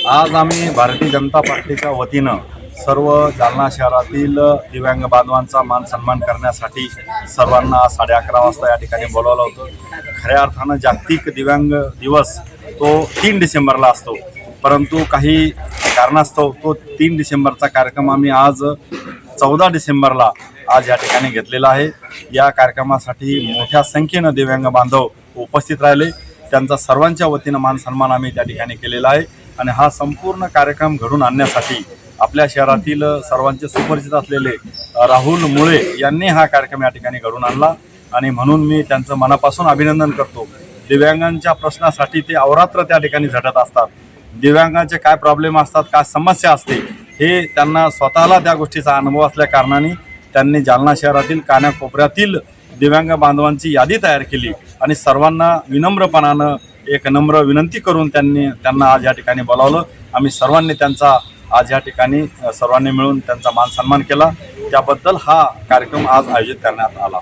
आज आम्ही भारतीय जनता पार्टीच्या वतीनं सर्व जालना शहरातील दिव्यांग बांधवांचा मान सन्मान करण्यासाठी सर्वांना आज 11:30 वाजता या ठिकाणी बोलावलं होतं। खऱ्या अर्थानं जागतिक दिव्यांग दिवस तो 3 डिसेंबरला असतो, परंतु काही कारणास्तव तो 3 डिसेंबरचा कार्यक्रम आम्ही आज 14 डिसेंबरला आज या ठिकाणी घेतलेला आहे। या कार्यक्रमासाठी मोठ्या संख्येनं दिव्यांग बांधव उपस्थित राहिले, त्यांचा सर्वांच्या वतीनं मान सन्मान आम्ही त्या ठिकाणी केलेला आहे। आणि हा संपूर्ण कार्यक्रम घडून आणण्यासाठी आपल्या शहरातील सर्वांचे सुपरिचित असलेले राहुल मुळे यांनी हा कार्यक्रम या ठिकाणी घडून आणला आणि म्हणून मी त्यांचं मनापासून अभिनंदन करतो। दिव्यांगांच्या प्रश्नासाठी ते अहोरात्र त्या ठिकाणी झटत असतात। दिव्यांगांचे काय प्रॉब्लेम असतात, काय समस्या असते हे त्यांना स्वतःला त्या गोष्टीचा अनुभव असल्या कारणाने त्यांनी जालना शहरातील कानाकोपऱ्यातील दिव्यांग बांधवांची यादी तयार केली आणि सर्वांना विनम्रपणानं एक नम्र विनंती करून त्यांना आज या ठिकाणी बोलावलं। आम्ही सर्वांनी त्यांचा आज या ठिकाणी सर्वांनी मिळून त्यांचा मान सन्मान केला, त्याबद्दल हा कार्यक्रम आज आयोजित करण्यात आला।